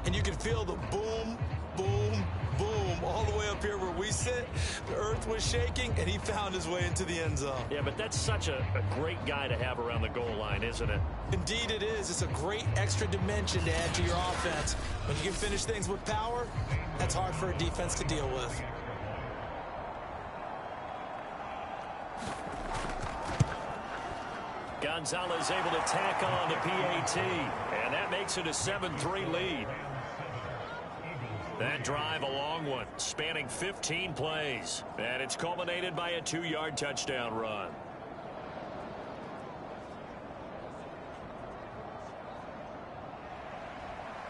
and you can feel the boom, boom, boom all the way up here where we sit. The earth was shaking, and he found his way into the end zone. Yeah, but that's such a great guy to have around the goal line, isn't it? Indeed it is. It's a great extra dimension to add to your offense. When you can finish things with power, that's hard for a defense to deal with. Gonzalez able to tack on the PAT, and that makes it a 7-3 lead. That drive, a long one, spanning 15 plays, and it's culminated by a 2-yard touchdown run.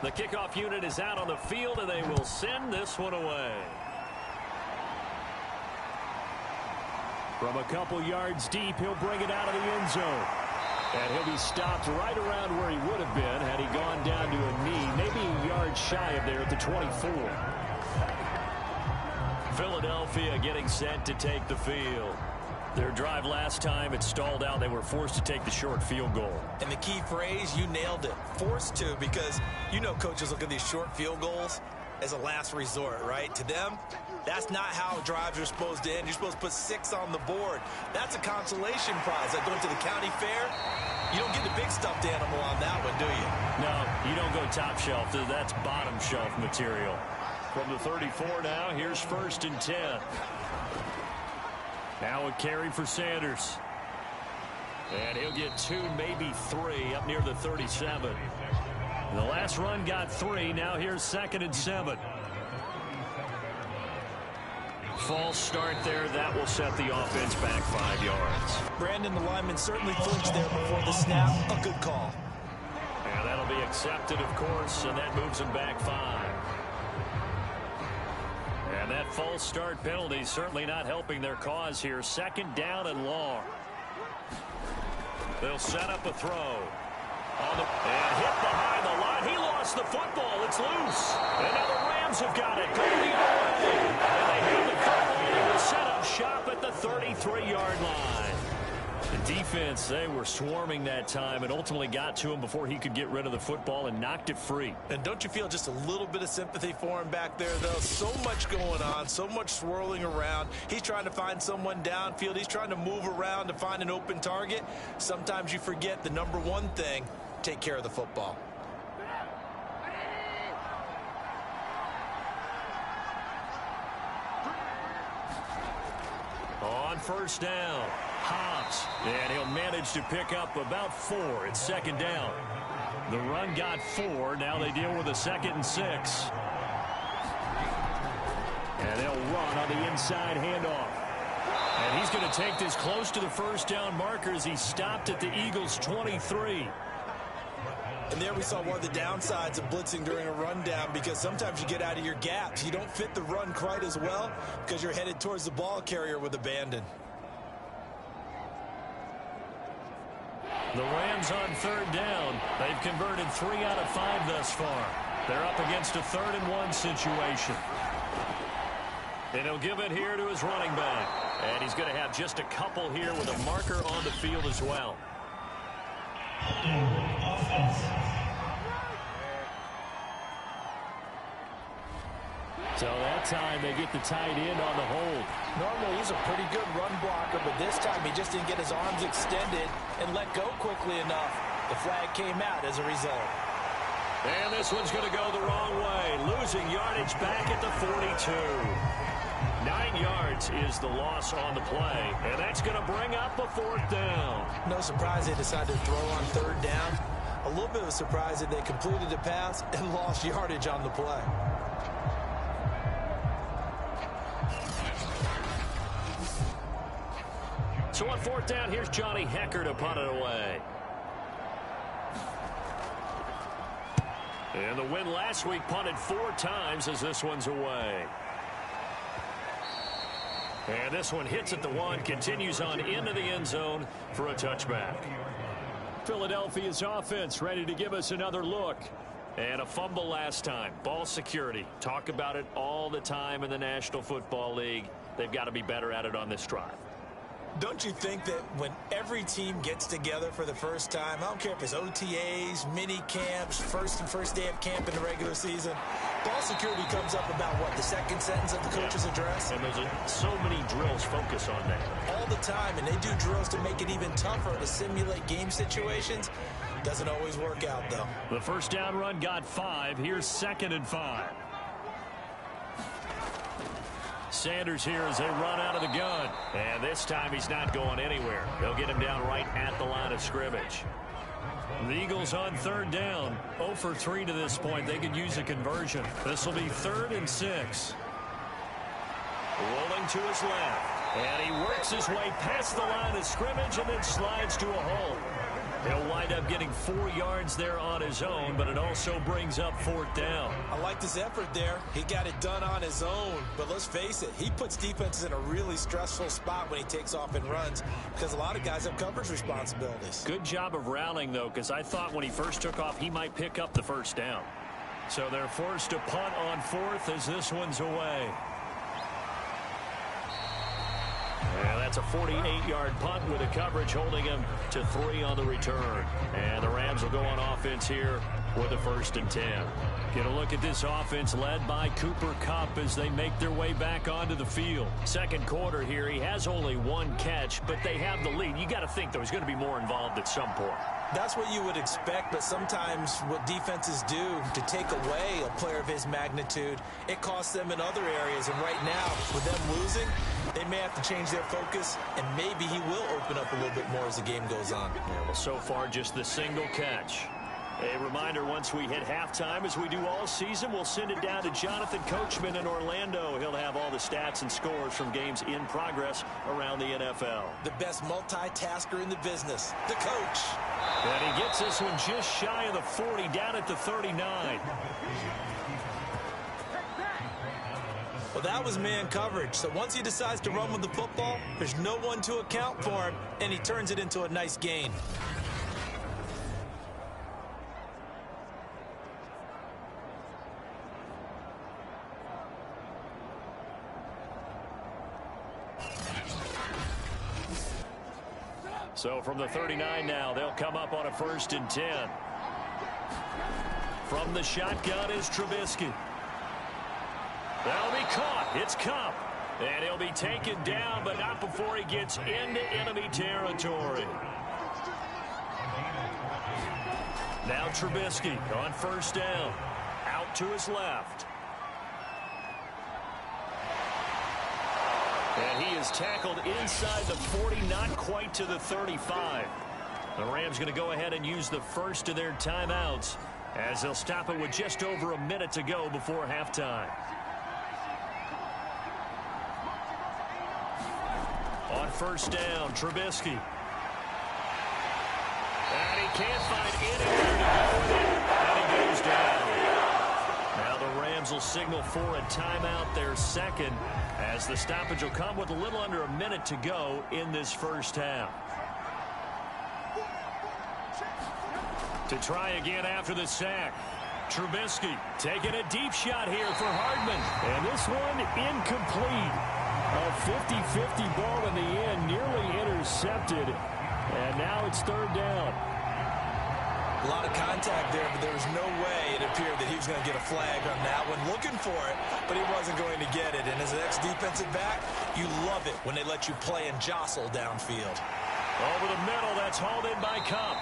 The kickoff unit is out on the field, and they will send this one away. From a couple yards deep, he'll bring it out of the end zone. And he'll be stopped right around where he would have been had he gone down to a knee, maybe a yard shy of there at the 24. Philadelphia getting set to take the field. Their drive last time, it stalled out. They were forced to take the short field goal. And the key phrase, you nailed it, forced to, because you know coaches look at these short field goals as a last resort, right? To them, that's not how drives are supposed to end. You're supposed to put 6 on the board. That's a consolation prize. Like going to the county fair, you don't get the big stuffed animal on that one, do you? No, you don't go top shelf. That's bottom shelf material. From the 34 now, here's 1st and 10. Now a carry for Sanders. And he'll get 2, maybe 3 up near the 37. The last run got 3. Now here's 2nd and 7. False start there. That will set the offense back 5 yards. Brandon, the lineman certainly flinched there before the snap. A good call. And that'll be accepted, of course, and that moves him back 5. And that false start penalty certainly not helping their cause here. 2nd down and long. They'll set up a throw. And hit behind the line. He lost the football. It's loose. And now the Rams have got it. Going the other way. And they have the football. They will set up shop at the 33-yard line. The defense, they were swarming that time and ultimately got to him before he could get rid of the football and knocked it free. And don't you feel just a little bit of sympathy for him back there, though? So much going on, so much swirling around. He's trying to find someone downfield. He's trying to move around to find an open target. Sometimes you forget the number one thing, take care of the football. On 1st down, Hobbs, and he'll manage to pick up about 4. It's 2nd down. The run got 4. Now they deal with a 2nd and 6. And they'll run on the inside handoff. And he's going to take this close to the 1st down marker as he stopped at the Eagles' 23. And there we saw one of the downsides of blitzing during a rundown, because sometimes you get out of your gaps. You don't fit the run quite as well because you're headed towards the ball carrier with abandon. The Rams on 3rd down. They've converted 3 out of 5 thus far. They're up against a 3rd and 1 situation. And he'll give it here to his running back. And he's going to have just a couple here with a marker on the field as well. So that time they get the tight end on the hold. Normally he's a pretty good run blocker, but this time he just didn't get his arms extended and let go quickly enough. The flag came out as a result. And this one's going to go the wrong way. Losing yardage back at the 42. 9 yards is the loss on the play, and that's going to bring up a 4th down. No surprise they decided to throw on 3rd down. A little bit of a surprise that they completed a pass and lost yardage on the play. So on 4th down, here's Johnny Hecker to punt it away. And the win last week punted 4 times as this one's away. And this one hits at the 1, continues on into the end zone for a touchback. Philadelphia's offense ready to give us another look. And a fumble last time. Ball security. Talk about it all the time in the National Football League. They've got to be better at it on this drive. Don't you think that when every team gets together for the first time, I don't care if it's OTAs, mini camps, first day of camp in the regular season, ball security comes up about what, the second sentence of the coach's address? And there's so many drills focus on that. All the time, and they do drills to make it even tougher to simulate game situations. Doesn't always work out, though. The first down run got 5. Here's 2nd and 5. Sanders here as they run out of the gun. And this time he's not going anywhere. They'll get him down right at the line of scrimmage. The Eagles on 3rd down. 0 for 3 to this point. They could use a conversion. This will be 3rd and 6. Rolling to his left. And he works his way past the line of scrimmage and then slides to a hole. He'll wind up getting 4 yards there on his own, but it also brings up 4th down. I liked his effort there. He got it done on his own. But let's face it, he puts defenses in a really stressful spot when he takes off and runs because a lot of guys have coverage responsibilities. Good job of rallying, though, because I thought when he first took off, he might pick up the first down. So they're forced to punt on 4th as this one's away. And that's a 48-yard punt with a coverage holding him to 3 on the return. And the Rams will go on offense here with a 1st and 10. Get a look at this offense led by Cooper Kupp as they make their way back onto the field. Second quarter here, he has only 1 catch, but they have the lead. You got to think, though, he's going to be more involved at some point. That's what you would expect, but sometimes what defenses do to take away a player of his magnitude, it costs them in other areas. And right now, with them losing, they may have to change their focus, and maybe he will open up a little bit more as the game goes on. Yeah, well, so far, just the single catch. A reminder, once we hit halftime, as we do all season, we'll send it down to Jonathan Coachman in Orlando. He'll have all the stats and scores from games in progress around the NFL. The best multitasker in the business, the coach. And he gets this one just shy of the 40, down at the 39. Well, that was man coverage. So once he decides to run with the football, there's no one to account for him, and he turns it into a nice gain. So from the 39 now, they'll come up on a 1st and 10. From the shotgun is Trubisky. That'll be caught. It's Kupp. And he'll be taken down, but not before he gets into enemy territory. Now Trubisky on 1st down. Out to his left. And he is tackled inside the 40, not quite to the 35. The Rams going to go ahead and use the first of their timeouts as they'll stop it with just over a minute to go before halftime. On 1st down, Trubisky. And he can't find anywhere to go with it. And he goes down. Now the Rams will signal for a timeout, their second, as the stoppage will come with a little under a minute to go in this first half. To try again after the sack. Trubisky taking a deep shot here for Hardman. And this one incomplete. A 50-50 ball in the end, nearly intercepted. And now it's 3rd down. A lot of contact there, but there was no way it appeared that he was going to get a flag on that one. Looking for it, but he wasn't going to get it. And as an ex-defensive back, you love it when they let you play and jostle downfield. Over the middle, that's hauled in by Kupp.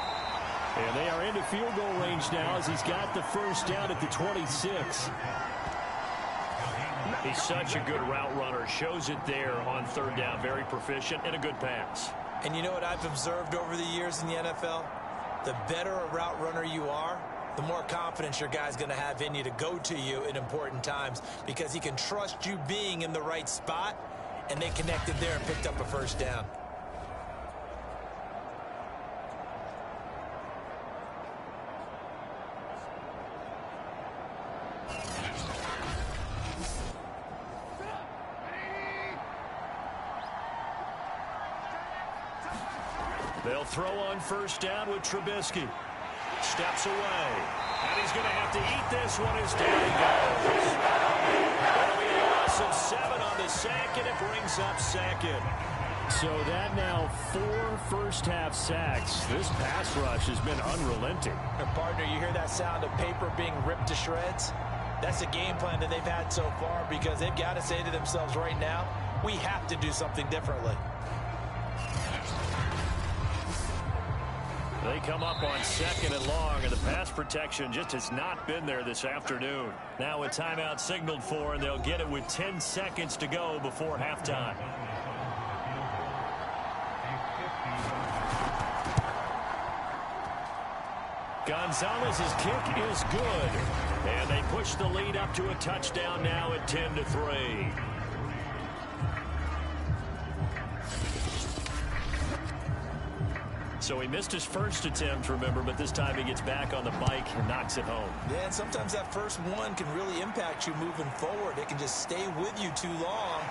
And they are into field goal range now as he's got the 1st down at the 26. He's such a good route runner. Shows it there on 3rd down. Very proficient and a good pass. And you know what I've observed over the years in the NFL? The better a route runner you are, the more confidence your guy's going to have in you to go to you in important times because he can trust you being in the right spot, and they connected there and picked up a 1st down. They'll throw on 1st down with Trubisky. Steps away. And he's going to have to eat this one as down he goes. That'll be a loss of 7 on the sack, and it brings up 2nd. So that now 4 first-half sacks. This pass rush has been unrelenting. And partner, you hear that sound of paper being ripped to shreds? That's the game plan that they've had so far, because they've got to say to themselves right now, we have to do something differently. They come up on 2nd and long, and the pass protection just has not been there this afternoon. Now a timeout signaled for, and they'll get it with 10 seconds to go before halftime. Gonzalez's kick is good, and they push the lead up to a touchdown now at 10-3. So he missed his first attempt, remember, but this time he gets back on the bike and knocks it home. Yeah, and sometimes that first one can really impact you moving forward. It can just stay with you too long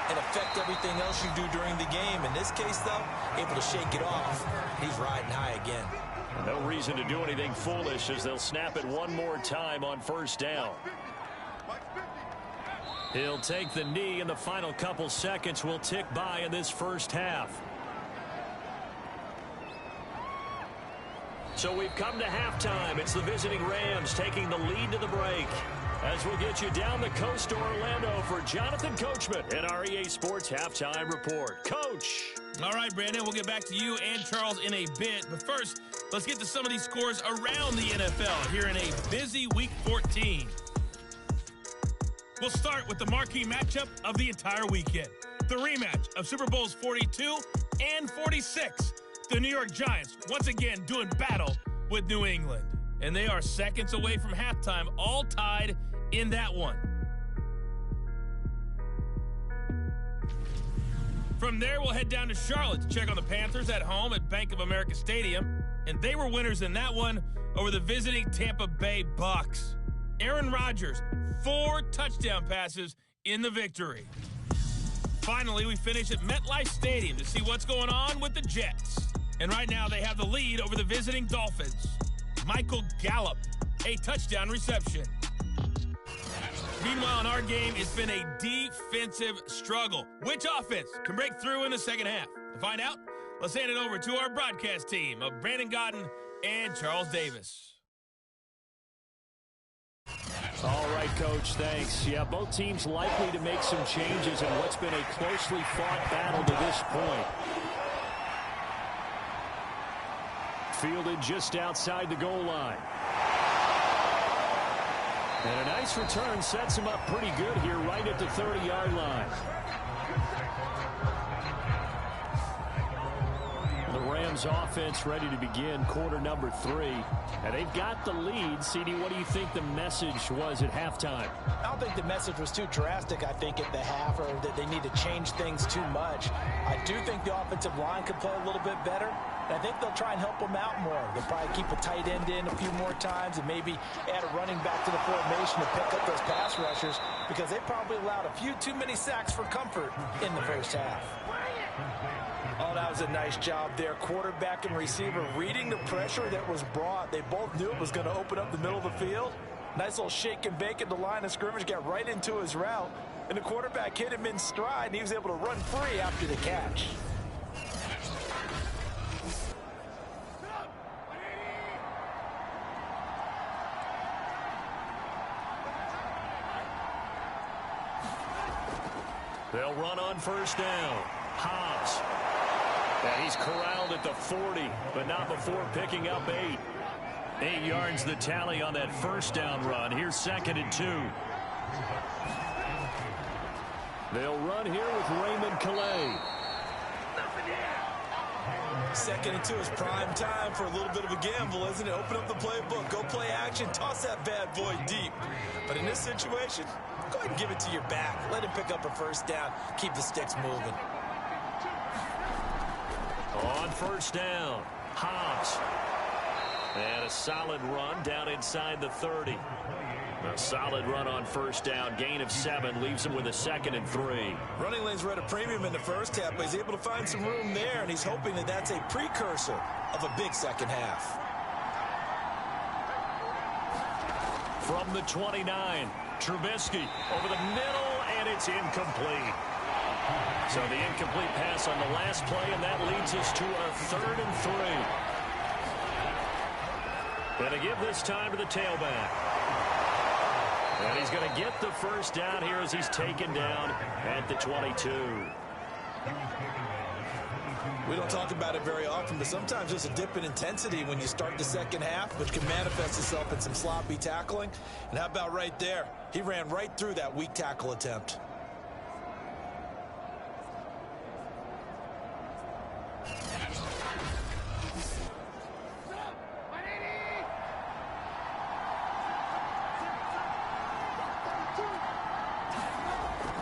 and affect everything else you do during the game. In this case, though, able to shake it off. He's riding high again. No reason to do anything foolish as they'll snap it one more time on first down. He'll take the knee, and the final couple seconds will tick by in this first half. So we've come to halftime. It's the visiting Rams taking the lead to the break. As we'll get you down the coast to Orlando for Jonathan Coachman in our EA Sports Halftime Report. Coach. All right, Brandon, we'll get back to you and Charles in a bit. But first, let's get to some of these scores around the NFL here in a busy Week 14. We'll start with the marquee matchup of the entire weekend. The rematch of Super Bowls 42 and 46. The New York Giants once again doing battle with New England. And they are seconds away from halftime, all tied in that one. From there, we'll head down to Charlotte to check on the Panthers at home at Bank of America Stadium. And they were winners in that one over the visiting Tampa Bay Bucks. Aaron Rodgers, 4 touchdown passes in the victory. Finally, we finish at MetLife Stadium to see what's going on with the Jets. And right now, they have the lead over the visiting Dolphins. Michael Gallup, a touchdown reception. Meanwhile, in our game, it's been a defensive struggle. Which offense can break through in the second half? To find out, let's hand it over to our broadcast team of Brandon Godden and Charles Davis. All right, Coach, thanks. Yeah, both teams likely to make some changes in what's been a closely fought battle to this point. Fielded just outside the goal line. And a nice return sets him up pretty good here right at the 30-yard line. The Rams offense ready to begin quarter number 3. And they've got the lead. CD, what do you think the message was at halftime? I don't think the message was too drastic, I think, at the half, or that they need to change things too much. I do think the offensive line could play a little bit better. I think they'll try and help them out more. They'll probably keep a tight end in a few more times and maybe add a running back to the formation to pick up those pass rushers, because they probably allowed a few too many sacks for comfort in the first half. Oh, that was a nice job there. Quarterback and receiver reading the pressure that was brought. They both knew it was going to open up the middle of the field. Nice little shake and bake at the line of scrimmage, got right into his route, and the quarterback hit him in stride, and he was able to run free after the catch. They'll run on first down. Hobbs. And he's corralled at the 40, but not before picking up 8. 8 yards the tally on that first down run. Here's 2nd and 2. They'll run here with Raymond Calais. 2nd and 2 is prime time for a little bit of a gamble, isn't it? Open up the playbook, go play action, toss that bad boy deep. But in this situation, go ahead and give it to your back. Let him pick up a first down. Keep the sticks moving. On first down, Hobbs. And a solid run down inside the 30. A solid run on first down. Gain of 7 leaves him with a 2nd and 3. Running lanes were at a premium in the first half, but he's able to find some room there, and he's hoping that that's a precursor of a big second half. From the 29, Trubisky over the middle, and it's incomplete. So the incomplete pass on the last play, and that leads us to a 3rd and 3. Going to give this time to the tailback. And he's going to get the first down here as he's taken down at the 22. We don't talk about it very often, but sometimes there's a dip in intensity when you start the second half, which can manifest itself in some sloppy tackling. And how about right there? He ran right through that weak tackle attempt.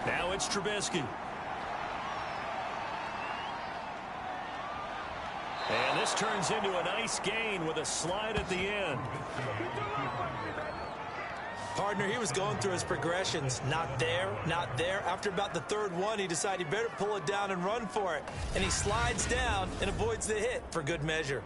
Now it's Trubisky. And this turns into a nice gain with a slide at the end. Partner, he was going through his progressions. Not there, not there. After about the 3rd one, he decided he better pull it down and run for it. And he slides down and avoids the hit for good measure.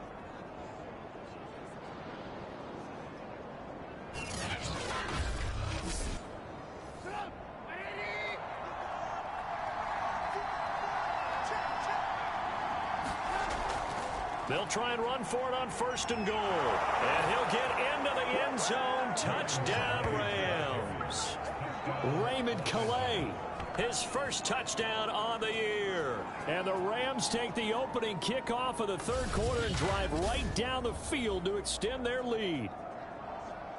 They'll try and run for it on 1st and goal. And he'll get into the end zone. Touchdown, Rams. Raymond Calais, his first touchdown on the year. And the Rams take the opening kickoff of the 3rd quarter and drive right down the field to extend their lead.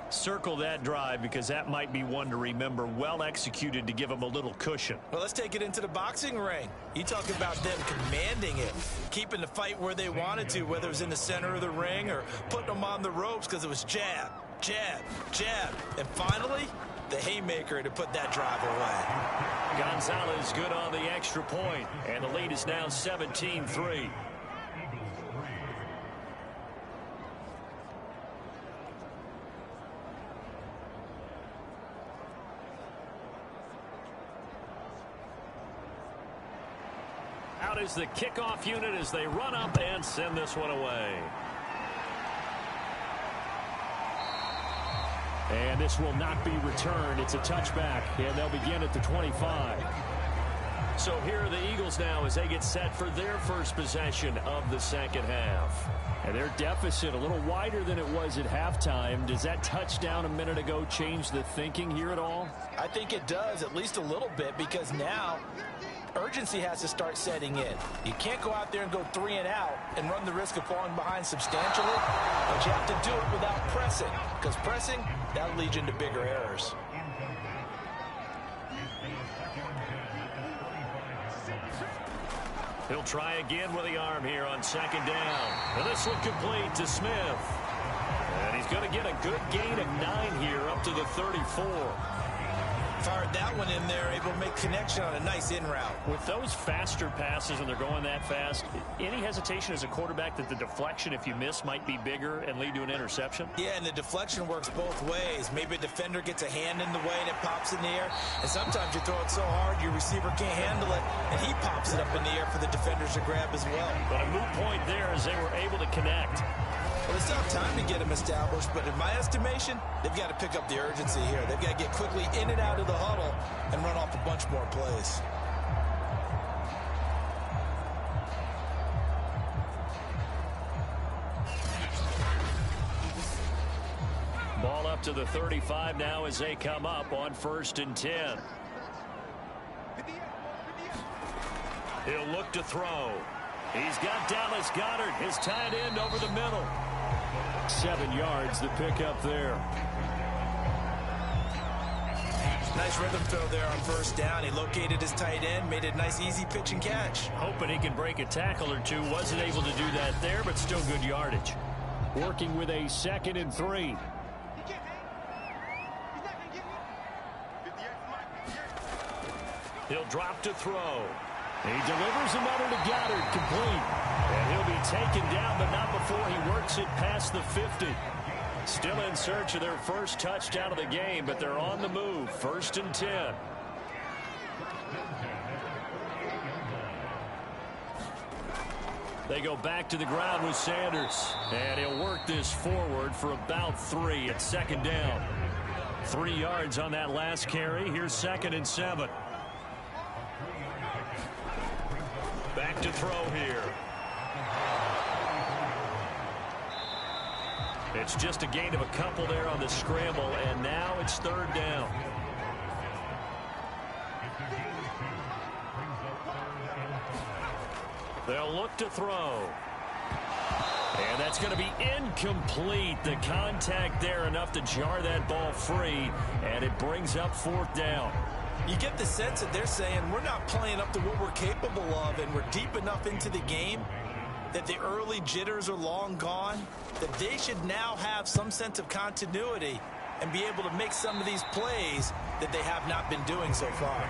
Circle that drive because that might be one to remember. Well executed to give them a little cushion. Well, let's take it into the boxing ring. You talk about them commanding it, keeping the fight where they wanted to, whether it was in the center of the ring or putting them on the ropes because it was jab, jab, jab. And finally, the haymaker to put that drive away. Gonzalez good on the extra point, and the lead is now 17-3. Out is the kickoff unit as they run up and send this one away. And this will not be returned. It's a touchback, and they'll begin at the 25. So here are the Eagles now as they get set for their first possession of the second half. And their deficit a little wider than it was at halftime. Does that touchdown a minute ago change the thinking here at all? I think it does, at least a little bit, because now urgency has to start setting in. You can't go out there and go 3 and out and run the risk of falling behind substantially, but you have to do it without pressing, because pressing, that'll lead you into bigger errors. He'll try again with the arm here on 2nd down. And this one complete to Smith. And he's going to get a good gain of 9 here up to the 34. Fired that one in there, able to make connection on a nice in route. With those faster passes and they're going that fast, any hesitation as a quarterback that the deflection, if you miss, might be bigger and lead to an interception? Yeah, and the deflection works both ways. Maybe a defender gets a hand in the way and it pops in the air. And sometimes you throw it so hard your receiver can't handle it, and he pops it up in the air for the defenders to grab as well. But a moot point there as they were able to connect. Well, they still have time to get him established, but in my estimation, they've got to pick up the urgency here. They've got to get quickly in and out of the huddle and run off a bunch more plays. Ball up to the 35 now as they come up on 1st and 10. He'll look to throw. He's got Dallas Goedert, his tight end, over the middle. 7 yards, the pickup there. Nice rhythm throw there on 1st down. He located his tight end, made a nice easy pitch and catch. Hoping he can break a tackle or two. Wasn't able to do that there, but still good yardage. Working with a 2nd and 3. He'll drop to throw. He delivers another to Goddard, complete. And he'll be taken down, but not before he works it past the 50. Still in search of their first touchdown of the game, but they're on the move. 1st and 10. They go back to the ground with Sanders. And he'll work this forward for about 3 at 2nd down. 3 yards on that last carry. Here's 2nd and 7. to throw here. It's just a gain of a couple there on the scramble, and now it's third down. They'll look to throw. And that's going to be incomplete. The contact there enough to jar that ball free, and it brings up fourth down. You get the sense that they're saying we're not playing up to what we're capable of, and we're deep enough into the game that the early jitters are long gone, that they should now have some sense of continuity and be able to make some of these plays that they have not been doing so far.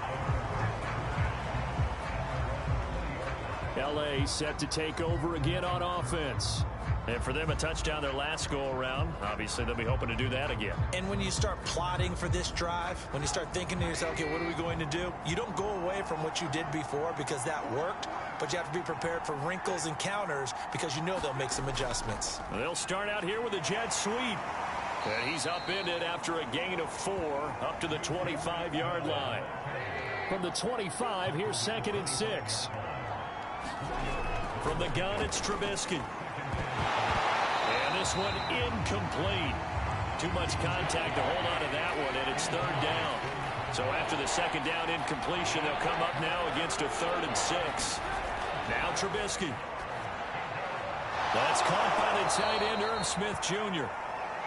L.A. set to take over again on offense. And for them, a touchdown their last go-around. Obviously, they'll be hoping to do that again. And when you start plotting for this drive, when you start thinking to yourself, okay, what are we going to do? You don't go away from what you did before because that worked, but you have to be prepared for wrinkles and counters because you know they'll make some adjustments. They'll start out here with a jet sweep. And he's upended after a gain of 4 up to the 25-yard line. From the 25, here's 2nd and 6. From the gun, it's Trubisky. And this one incomplete. Too much contact to hold on to that one, and it's third down. So after the second down incompletion, they'll come up now against a 3rd and 6. Now Trubisky. That's caught by the tight end, Irv Smith Jr.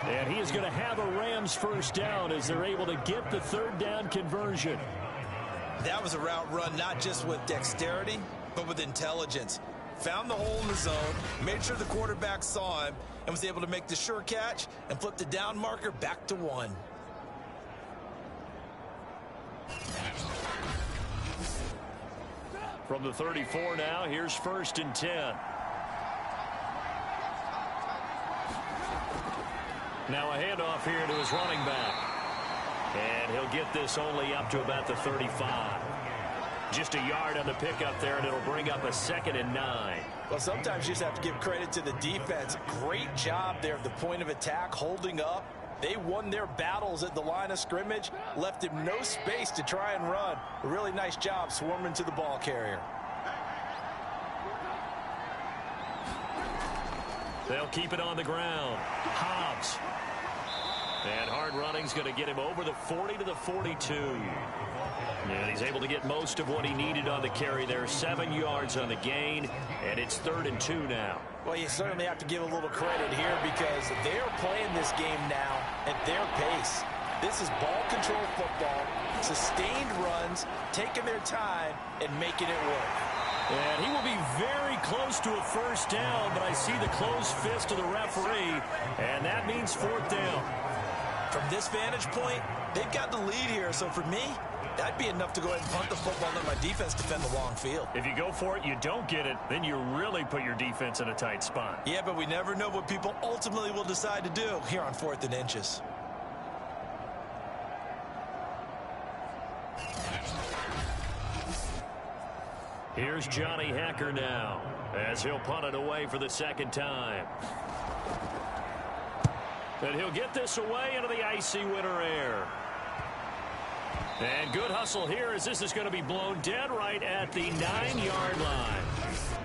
And he is going to have a Rams first down as they're able to get the third down conversion. That was a route run not just with dexterity, but with intelligence. Found the hole in the zone, made sure the quarterback saw him, and was able to make the sure catch and flip the down marker back to 1. From the 34 now, here's 1st and 10. Now a handoff here to his running back. And he'll get this only up to about the 35. Just a yard on the pickup there, and it'll bring up a 2nd and 9. Well, sometimes you just have to give credit to the defense. Great job there at the point of attack, holding up. They won their battles at the line of scrimmage, left him no space to try and run. A really nice job swarming to the ball carrier. They'll keep it on the ground. Hobbs. And hard running's going to get him over the 40 to the 42. And he's able to get most of what he needed on the carry there. 7 yards on the gain, and it's 3rd and 2 now. Well, you certainly have to give a little credit here because they are playing this game now at their pace. This is ball control football, sustained runs, taking their time, and making it work. And he will be very close to a first down, but I see the closed fist of the referee, and that means 4th down. From this vantage point, they've got the lead here, so for me, that'd be enough to go ahead and punt the football and let my defense defend the long field. If you go for it, you don't get it, then you really put your defense in a tight spot. Yeah, but we never know what people ultimately will decide to do here on 4th and inches. Here's Johnny Hacker now as he'll punt it away for the 2nd time. And he'll get this away into the icy winter air. And good hustle here as this is going to be blown dead right at the 9-yard line.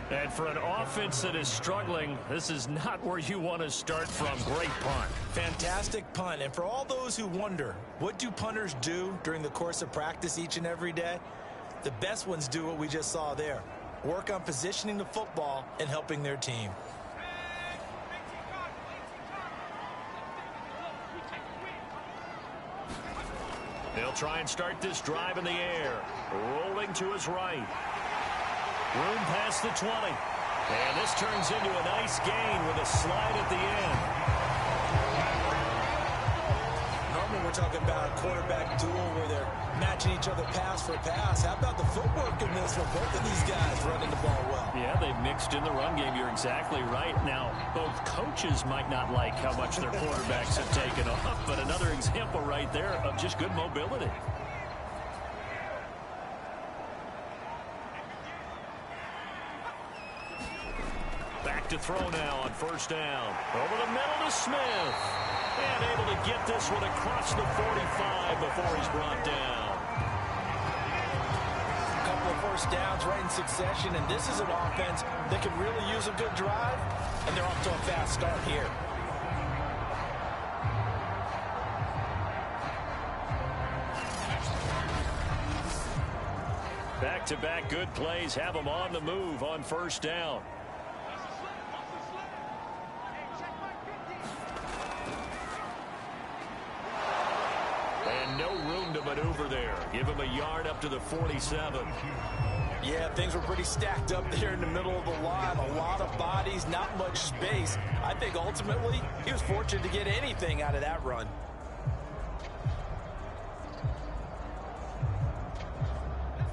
And for an offense that is struggling, this is not where you want to start from. Great punt. Fantastic punt. And for all those who wonder, what do punters do during the course of practice each and every day? The best ones do what we just saw there. Work on positioning the football and helping their team. They'll try and start this drive in the air. Rolling to his right. Room past the 20. And this turns into a nice gain with a slide at the end. Normally we're talking about a quarterback duel where they're matching each other pass for pass. How about the footwork in this one? Both of these guys running the ball well. Yeah, they've mixed in the run game. You're exactly right. Now, both coaches might not like how much their quarterbacks have taken off, but another example right there of just good mobility. Back to throw now on 1st down. Over the middle to Smith. And able to get this one across the 45 before he's brought down. A couple of first downs right in succession, and this is an offense that can really use a good drive, and they're off to a fast start here. Back-to-back good plays have them on the move on first down. And no room to maneuver there. Give him a yard up to the 47. Yeah, things were pretty stacked up there in the middle of the line. A lot of bodies, not much space. I think ultimately he was fortunate to get anything out of that run.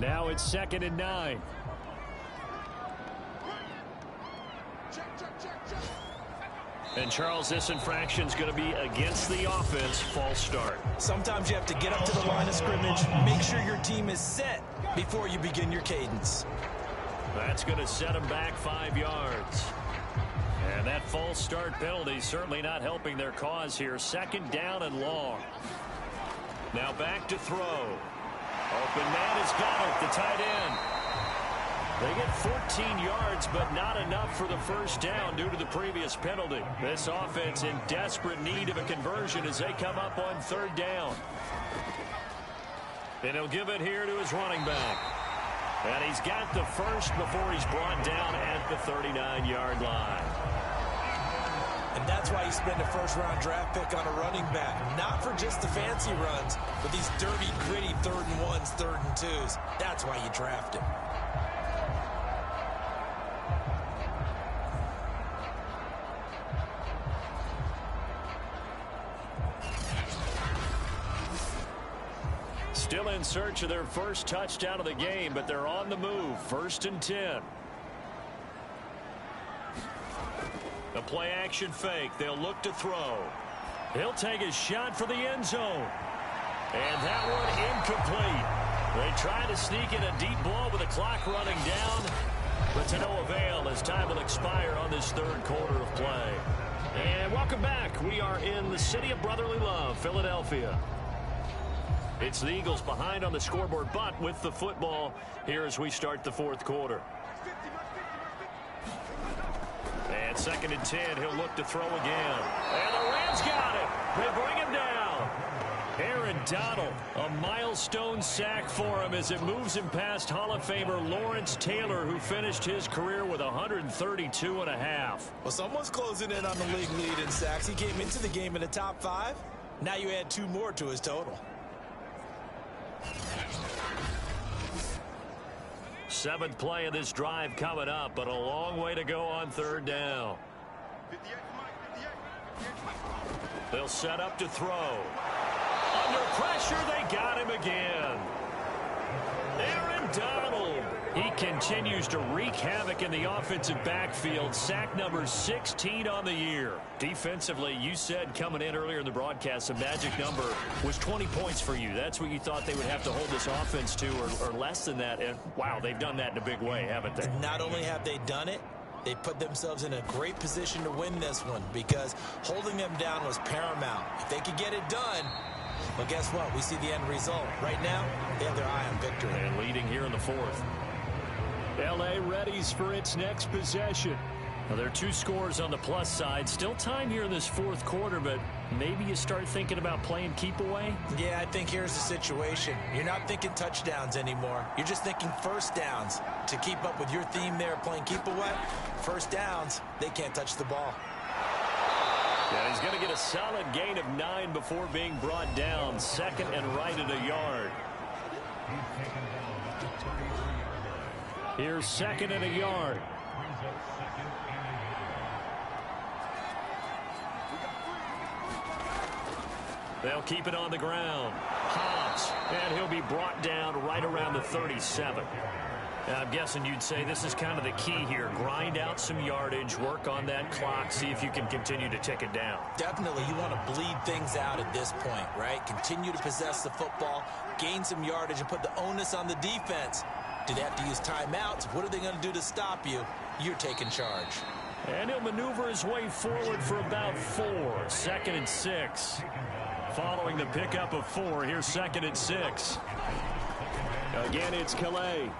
Now it's 2nd and 9. And, Charles, this infraction is going to be against the offense. False start. Sometimes you have to get up to the line of scrimmage, make sure your team is set before you begin your cadence. That's going to set them back 5 yards. And that false start penalty certainly not helping their cause here. 2nd down and long. Now back to throw. Open man has got it, the tight end. They get 14 yards, but not enough for the first down due to the previous penalty. This offense in desperate need of a conversion as they come up on 3rd down. And he'll give it here to his running back. And he's got the first before he's brought down at the 39-yard line. And that's why you spend a first-round draft pick on a running back. Not for just the fancy runs, but these dirty, gritty 3rd and 1s, 3rd and 2s. That's why you draft him. Still in search of their first touchdown of the game, but they're on the move. 1st and 10. A play-action fake. They'll look to throw. He'll take a shot for the end zone. And that one incomplete. They try to sneak in a deep ball with the clock running down, but to no avail as time will expire on this 3rd quarter of play. And welcome back. We are in the city of brotherly love, Philadelphia. It's the Eagles behind on the scoreboard, but with the football here as we start the 4th quarter. And 2nd and 10, he'll look to throw again. And the Rams got it. They bring him down. Aaron Donald, a milestone sack for him as it moves him past Hall of Famer Lawrence Taylor, who finished his career with 132 and a half. Well, someone's closing in on the league lead in sacks. He came into the game in the top 5. Now you add 2 more to his total. 7th play of this drive coming up, but a long way to go on 3rd down. They'll set up to throw. Under pressure, they got him again. Aaron Donald. He continues to wreak havoc in the offensive backfield. Sack number 16 on the year. Defensively, you said coming in earlier in the broadcast, the magic number was 20 points for you. That's what you thought they would have to hold this offense to, or less than that. And, wow, they've done that in a big way, haven't they? Not only have they done it, they put themselves in a great position to win this one because holding them down was paramount. If they could get it done, well, guess what? We see the end result. Right now, they have their eye on victory. And leading here in the 4th. L.A. readies for its next possession. Now, there are 2 scores on the plus side. Still time here in this 4th quarter, but maybe you start thinking about playing keep away? Yeah, I think here's the situation. You're not thinking touchdowns anymore. You're just thinking first downs. To keep up with your theme there, playing keep away, first downs, they can't touch the ball. Yeah, he's going to get a solid gain of 9 before being brought down. 2nd and right at a yard. Here's 2nd and a yard. They'll keep it on the ground. Hobbs, and he'll be brought down right around the 37. And I'm guessing you'd say this is kind of the key here. Grind out some yardage, work on that clock, see if you can continue to tick it down. Definitely, you want to bleed things out at this point, right? Continue to possess the football, gain some yardage, and put the onus on the defense. Do they have to use timeouts? What are they going to do to stop you? You're taking charge. And he'll maneuver his way forward for about 4. 2nd and 6. Following the pickup of 4, here's 2nd and 6. Again, it's Calais.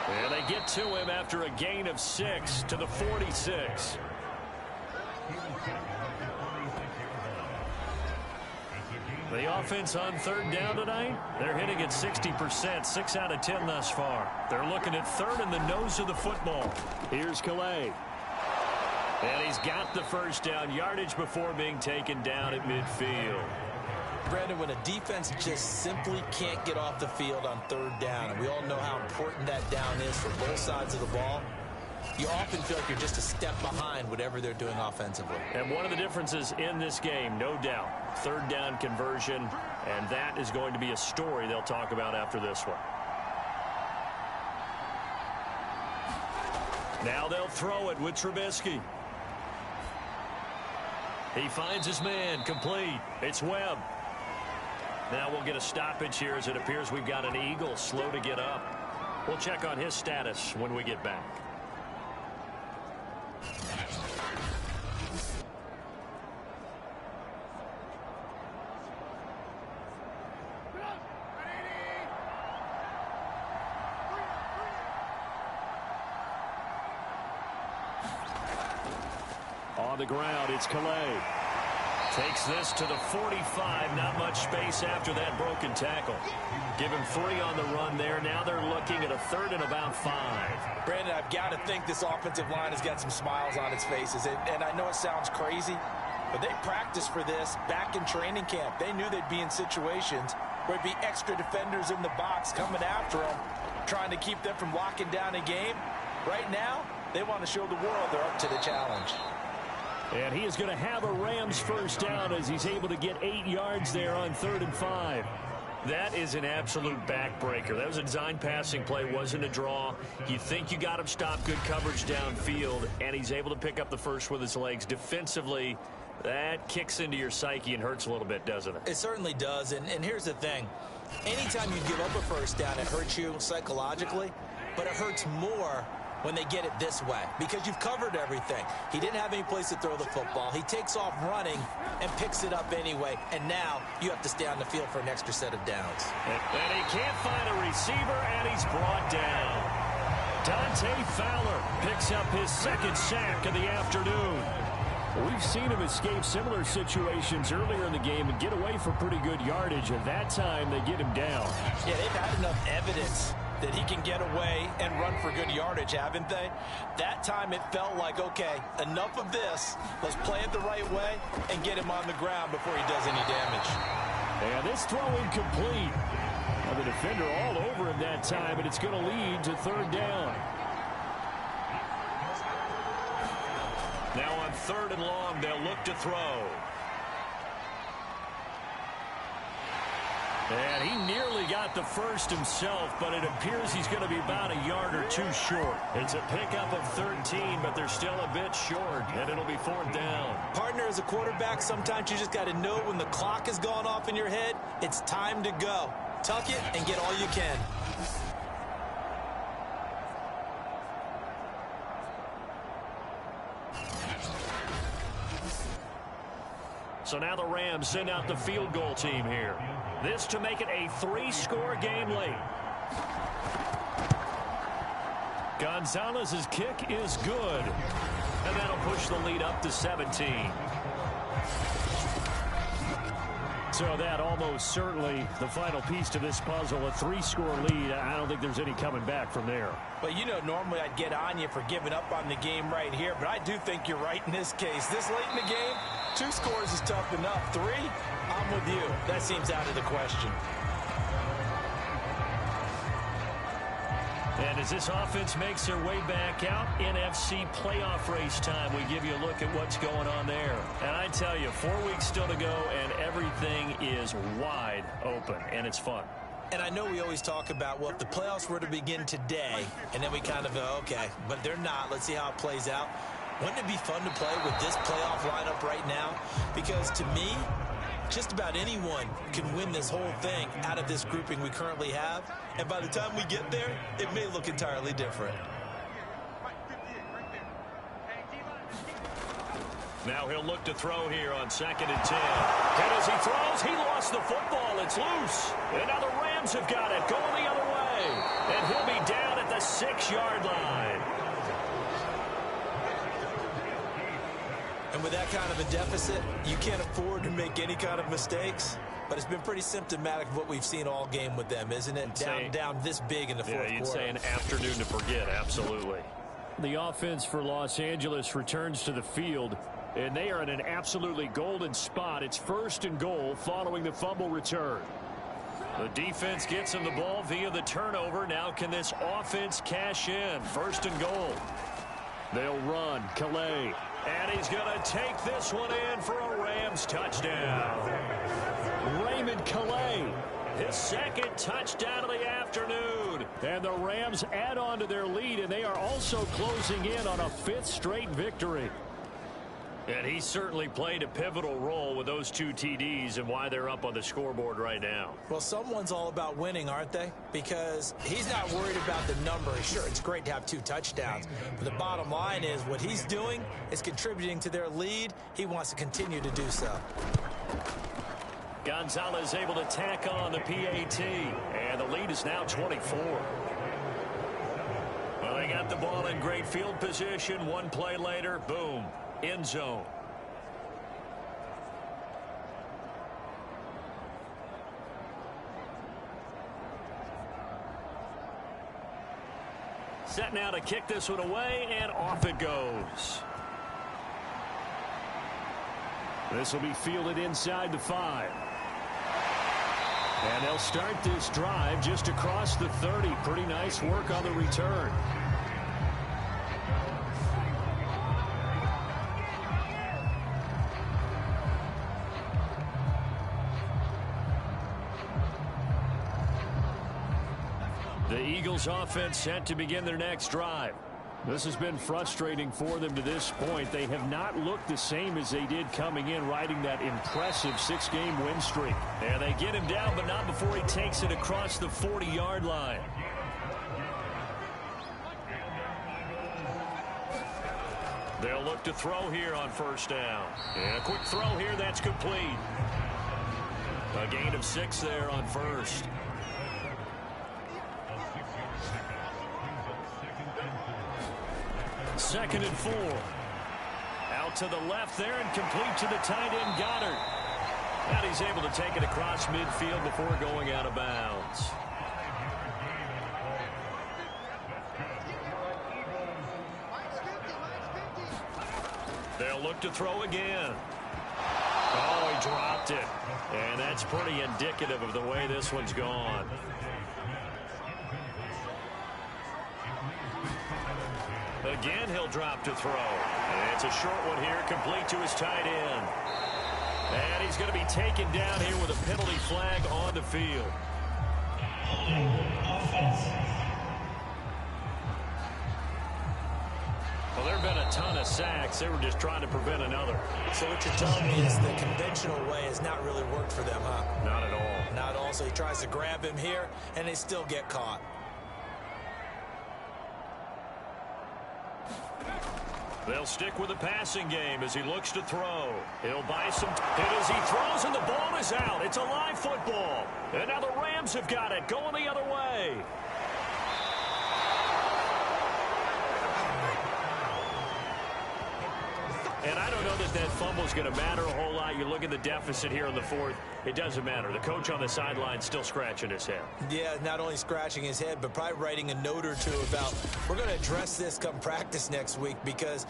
And they get to him after a gain of 6 to the 46. The offense on third down tonight, they're hitting at 60%, 6 out of 10 thus far. They're looking at third in the nose of the football. Here's Calais. And he's got the first down, yardage before being taken down at midfield. Brandon, when a defense just simply can't get off the field on third down, and we all know how important that down is for both sides of the ball, you often feel like you're just a step behind whatever they're doing offensively. And one of the differences in this game, no doubt, third down conversion, and that is going to be a story they'll talk about after this one. Now they'll throw it with Trubisky. He finds his man, complete. It's Webb. Now we'll get a stoppage here as it appears we've got an Eagle slow to get up. We'll check on his status when we get back. On the ground, it's Calais. Takes this to the 45. Not much space after that broken tackle. Give him 3 on the run there. Now they're looking at a third and about 5. Brandon, I've got to think this offensive line has got some smiles on its faces. And I know it sounds crazy, but they practiced for this back in training camp. They knew they'd be in situations where it'd be extra defenders in the box coming after them, trying to keep them from locking down a game. Right now, they want to show the world they're up to the challenge. And he is going to have a Rams first down as he's able to get 8 yards there on 3rd and 5. That is an absolute backbreaker. That was a design passing play, wasn't a draw. You think you got him stopped, good coverage downfield, and he's able to pick up the first with his legs. Defensively, that kicks into your psyche and hurts a little bit, doesn't it? It certainly does, and here's the thing. Anytime you give up a first down, it hurts you psychologically, but it hurts more when they get it this way, because you've covered everything. He didn't have any place to throw the football. He takes off running and picks it up anyway, and now you have to stay on the field for an extra set of downs. And he can't find a receiver, and he's brought down. Dante Fowler picks up his 2nd sack of the afternoon. We've seen him escape similar situations earlier in the game and get away for pretty good yardage, and that time they get him down. Yeah, they've had enough evidence that he can get away and run for good yardage, haven't they? That time it felt like, okay, enough of this. Let's play it the right way and get him on the ground before he does any damage. And this throw incomplete. Now the defender all over him that time, and it's going to lead to 3rd down. Now on 3rd and long, they'll look to throw. And he nearly got the first himself, but it appears he's going to be about a yard or 2 short. It's a pickup of 13, but they're still a bit short, and it'll be 4th down. Partner, as a quarterback, sometimes you just got to know when the clock has gone off in your head, it's time to go. Tuck it and get all you can. So now the Rams send out the field goal team here. This to make it a 3-score game late. Gonzalez's kick is good. And that'll push the lead up to 17. So that almost certainly the final piece to this puzzle, a 3-score lead. I don't think there's any coming back from there. But, you know, normally I'd get on you for giving up on the game right here, but I do think you're right in this case. This late in the game, 2 scores is tough enough. 3, I'm with you. That seems out of the question. And as this offense makes their way back out, NFC playoff race time, we give you a look at what's going on there. And I tell you, 4 weeks still to go, and everything is wide open, and it's fun. And I know we always talk about, well, if the playoffs were to begin today, and then we kind of go, okay, but they're not. Let's see how it plays out. Wouldn't it be fun to play with this playoff lineup right now? Because to me, just about anyone can win this whole thing out of this grouping we currently have. And by the time we get there, it may look entirely different. Now he'll look to throw here on 2nd and 10. And as he throws, he lost the football. It's loose. And now the Rams have got it going the other way. And he'll be down at the 6-yard line. And with that kind of a deficit, you can't afford to make any kind of mistakes. But it's been pretty symptomatic of what we've seen all game with them, isn't it? Down this big in the fourth quarter. Yeah, you'd say an afternoon to forget, absolutely. The offense for Los Angeles returns to the field, and they are in an absolutely golden spot. It's 1st and goal following the fumble return. The defense gets him the ball via the turnover. Now can this offense cash in? 1st and goal. They'll run. Calais. And he's going to take this one in for a Rams touchdown. Raymond Calais. His 2nd touchdown of the afternoon. And the Rams add on to their lead, and they are also closing in on a 5th straight victory. And he certainly played a pivotal role with those 2 TDs and why they're up on the scoreboard right now. Well, someone's all about winning, aren't they? Because he's not worried about the number. Sure, it's great to have 2 touchdowns. But the bottom line is what he's doing is contributing to their lead. He wants to continue to do so. Gonzalez able to tack on the PAT. And the lead is now 24. Well, they got the ball in great field position. One play later, boom. End zone. Set now to kick this one away, and off it goes. This will be fielded inside the 5. And they'll start this drive just across the 30. Pretty nice work on the return. The Eagles offense set to begin their next drive. This has been frustrating for them to this point. They have not looked the same as they did coming in, riding that impressive 6-game win streak. And they get him down, but not before he takes it across the 40-yard line. They'll look to throw here on 1st down. And a quick throw here, that's complete. A gain of 6 there on 1st. Second and 4. Out to the left there and complete to the tight end, Goddard. And he's able to take it across midfield before going out of bounds. They'll look to throw again. Oh, he dropped it. And that's pretty indicative of the way this one's gone. Again, he'll drop to throw. And it's a short one here, complete to his tight end. And he's going to be taken down here with a penalty flag on the field. Well, there have been a ton of sacks. They were just trying to prevent another. So what you're telling me is the conventional way has not really worked for them, huh? Not at all. Not at all. So he tries to grab him here, and they still get caught. They'll stick with the passing game as he looks to throw. He'll buy some hit as he throws, and the ball is out. It's a live football. And now the Rams have got it, going the other way. And I don't know that that fumble is going to matter a whole lot. You look at the deficit here in the 4th. It doesn't matter. The coach on the sideline still scratching his head. Yeah, not only scratching his head, but probably writing a note or two about we're going to address this come practice next week because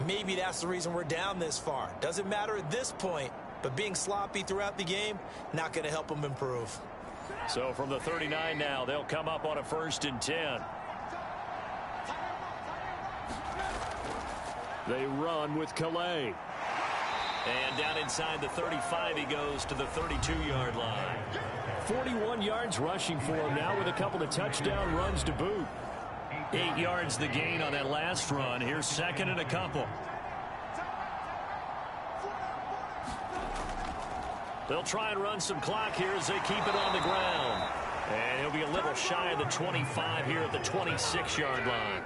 maybe that's the reason we're down this far. Doesn't matter at this point, but being sloppy throughout the game, not going to help them improve. So from the 39 now, they'll come up on a 1st and 10. They run with Calais. And down inside the 35, he goes to the 32-yard line. 41 yards rushing for him now with a couple of touchdown runs to boot. 8 yards the gain on that last run. Here's 2nd and a couple. They'll try and run some clock here as they keep it on the ground. And he'll be a little shy of the 25 here at the 26-yard line.